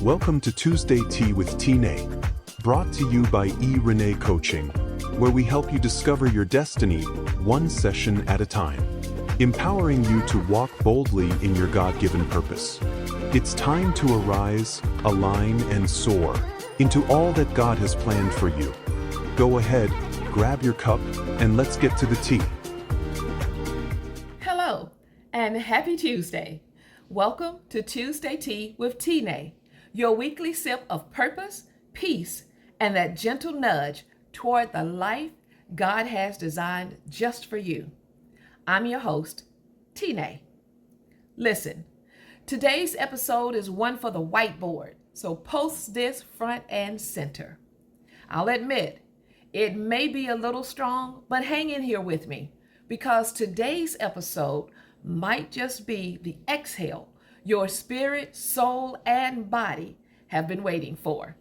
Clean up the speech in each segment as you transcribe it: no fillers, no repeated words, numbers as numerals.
Welcome to Tuesday Tea with Tine, brought to you by Renee Coaching, where we help you discover your destiny one session at a time, empowering you to walk boldly in your God-given purpose. It's time to arise, align, and soar into all that God has planned for you. Go ahead, grab your cup, and let's get to the tea. Hello, and happy Tuesday. Welcome to Tuesday Tea with Tine, your weekly sip of purpose, peace, and that gentle nudge toward the life God has designed just for you. I'm your host, Tine. Listen, today's episode is one for the whiteboard, so post this front and center. I'll admit, it may be a little strong, but hang in here with me, because today's episode might just be the exhale your spirit, soul, and body have been waiting for.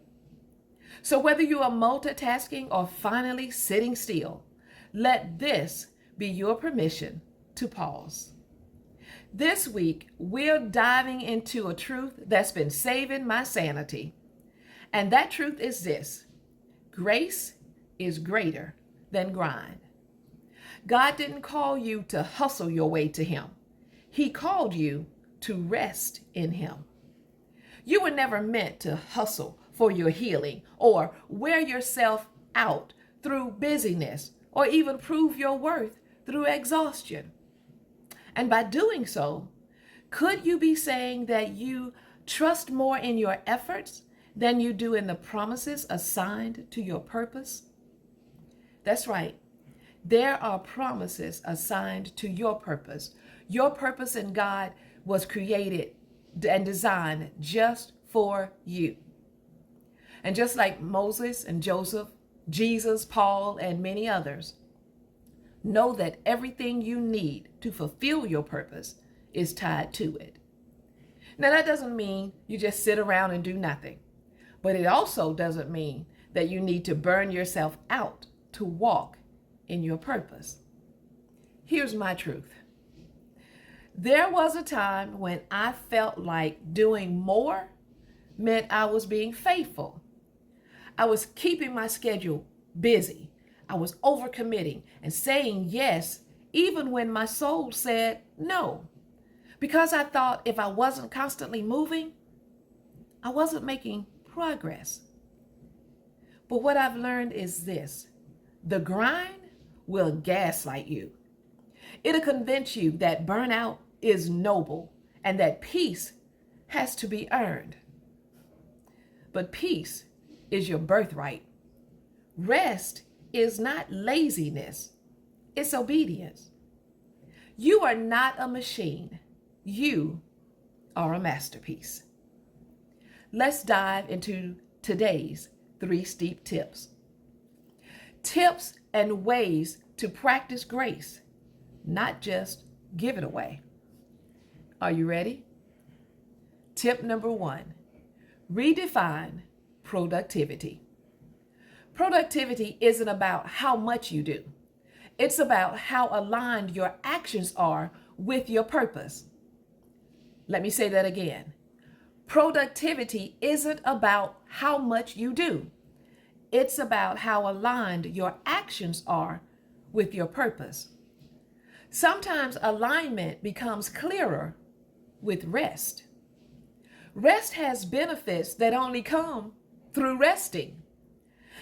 So whether you are multitasking or finally sitting still, let this be your permission to pause. This week, we're diving into a truth that's been saving my sanity. And that truth is this: grace is greater than grind. God didn't call you to hustle your way to Him. He called you to rest in Him. You were never meant to hustle for your healing or wear yourself out through busyness or even prove your worth through exhaustion. And by doing so, could you be saying that you trust more in your efforts than you do in the promises assigned to your purpose? That's right. There are promises assigned to your purpose. Your purpose in God was created and designed just for you. And just like Moses and Joseph, Jesus, Paul, and many others, know that everything you need to fulfill your purpose is tied to it. Now, that doesn't mean you just sit around and do nothing, but it also doesn't mean that you need to burn yourself out to walk in your purpose. Here's my truth. There was a time when I felt like doing more meant I was being faithful. I was keeping my schedule busy. I was overcommitting and saying yes, even when my soul said no, because I thought if I wasn't constantly moving, I wasn't making progress. But what I've learned is this: the grind will gaslight you. It'll convince you that burnout is noble and that peace has to be earned. But peace is your birthright. Rest is not laziness, it's obedience. You are not a machine. You are a masterpiece. Let's dive into today's 3 steep tips. Tips and ways to practice grace, not just give it away. Are you ready? Tip number 1, redefine productivity. Productivity isn't about how much you do. It's about how aligned your actions are with your purpose. Let me say that again. Productivity isn't about how much you do. It's about how aligned your actions are with your purpose. Sometimes alignment becomes clearer with rest. Rest has benefits that only come through resting.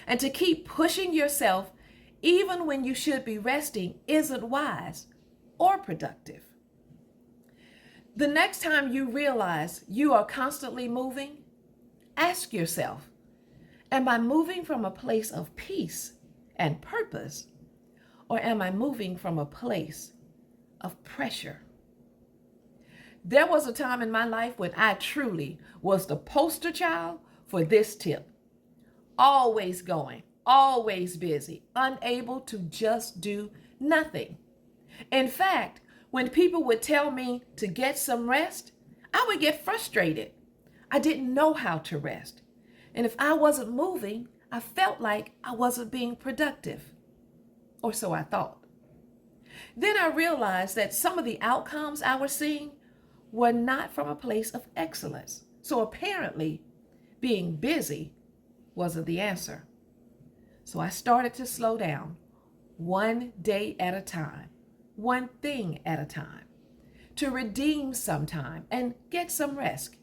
And to keep pushing yourself even when you should be resting isn't wise or productive. The next time you realize you are constantly moving, ask yourself, am I moving from a place of peace and purpose, or am I moving from a place of pressure? There was a time in my life when I truly was the poster child for this tip. Always going, always busy, unable to just do nothing. In fact, when people would tell me to get some rest, I would get frustrated. I didn't know how to rest. And if I wasn't moving, I felt like I wasn't being productive. Or so I thought. Then I realized that some of the outcomes I was seeing were not from a place of excellence. So apparently, being busy wasn't the answer. So I started to slow down, one day at a time, one thing at a time, to redeem some time and get some rest.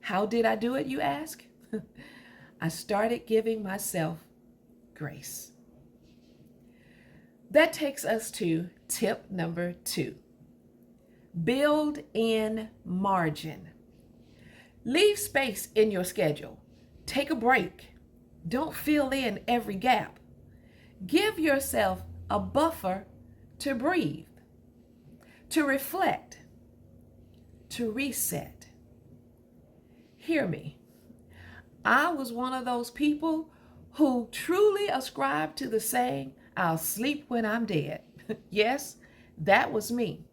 How did I do it, you ask? I started giving myself grace. That takes us to tip number 2. Build in margin. Leave space in your schedule. Take a break. Don't fill in every gap. Give yourself a buffer to breathe, to reflect, to reset. Hear me. I was one of those people who truly ascribed to the saying, I'll sleep when I'm dead. Yes, that was me.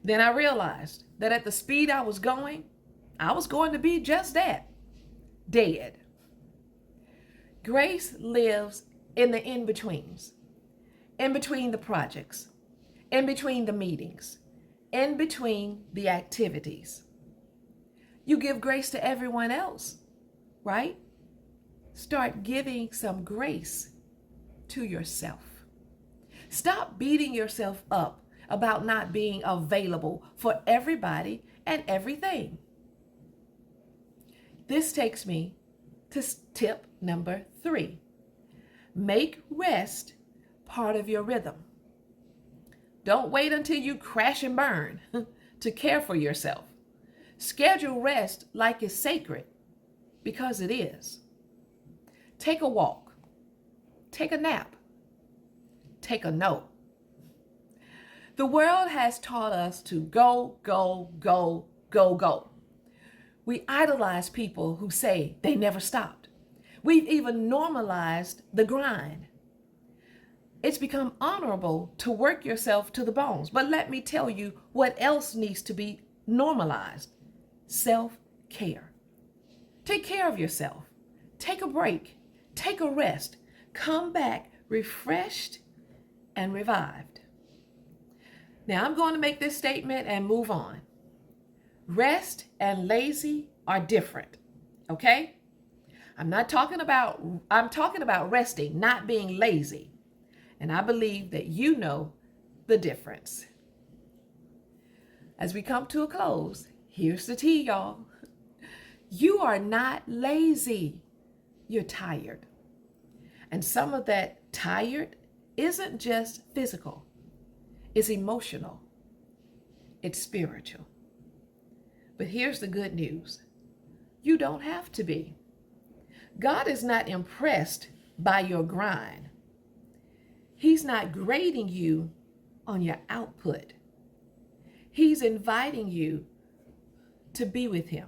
Then I realized that at the speed I was going to be just that, dead. Grace lives in the in-betweens, in between the projects, in between the meetings, in between the activities. You give grace to everyone else, right? Start giving some grace to yourself. Stop beating yourself up about not being available for everybody and everything. This takes me to tip number 3. Make rest part of your rhythm. Don't wait until you crash and burn to care for yourself. Schedule rest like it's sacred, because it is. Take a walk. Take a nap. Take a note. The world has taught us to go, go, go, go, go. We idolize people who say they never stopped. We've even normalized the grind. It's become honorable to work yourself to the bones. But let me tell you what else needs to be normalized. Self-care. Take care of yourself. Take a break. Take a rest. Come back refreshed and revived. Now I'm going to make this statement and move on. Rest and lazy are different, okay? I'm talking about resting, not being lazy. And I believe that you know the difference. As we come to a close, here's the tea, y'all. You are not lazy. You're tired. And some of that tired isn't just physical. It's emotional. It's spiritual. But here's the good news. You don't have to be. God is not impressed by your grind. He's not grading you on your output. He's inviting you to be with him,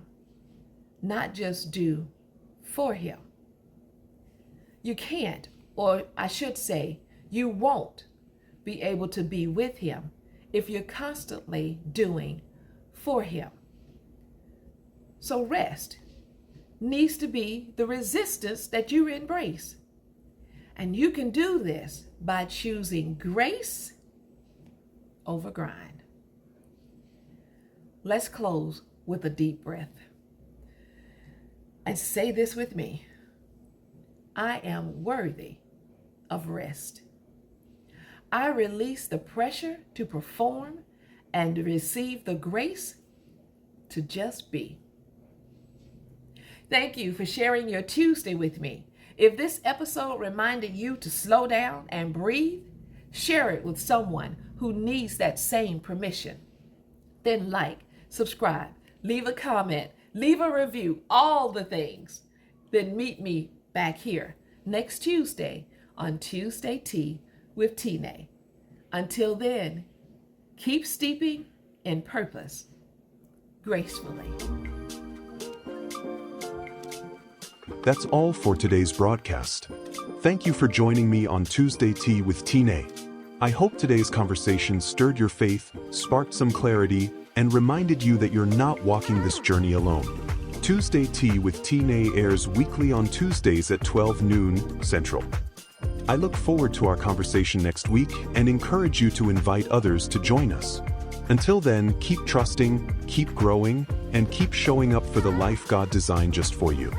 not just do for him. You can't, or I should say, you won't be able to be with him if you're constantly doing for him. So rest needs to be the resistance that you embrace. And you can do this by choosing grace over grind. Let's close with a deep breath. And say this with me. I am worthy of rest. I release the pressure to perform and receive the grace to just be. Thank you for sharing your Tuesday with me. If this episode reminded you to slow down and breathe, share it with someone who needs that same permission. Then like, subscribe, leave a comment, leave a review, all the things. Then meet me back here next Tuesday on Tuesday Tea with Tine. Until then, keep steeping in purpose gracefully. That's all for today's broadcast. Thank you for joining me on Tuesday Tea with Tine. I hope today's conversation stirred your faith, sparked some clarity, and reminded you that you're not walking this journey alone. Tuesday Tea with Tine airs weekly on Tuesdays at 12 noon Central. I look forward to our conversation next week and encourage you to invite others to join us. Until then, keep trusting, keep growing, and keep showing up for the life God designed just for you.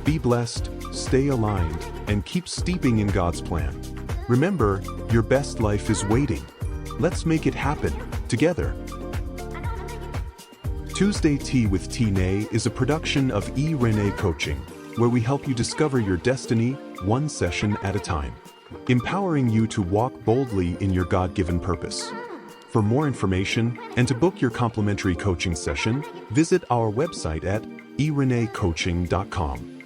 Be blessed, stay aligned, and keep steeping in God's plan. Remember, your best life is waiting. Let's make it happen, together. Tuesday Tea with Tine is a production of Renee Coaching, where we help you discover your destiny one session at a time, empowering you to walk boldly in your God-given purpose. For more information and to book your complimentary coaching session, visit our website at ereneecoaching.com.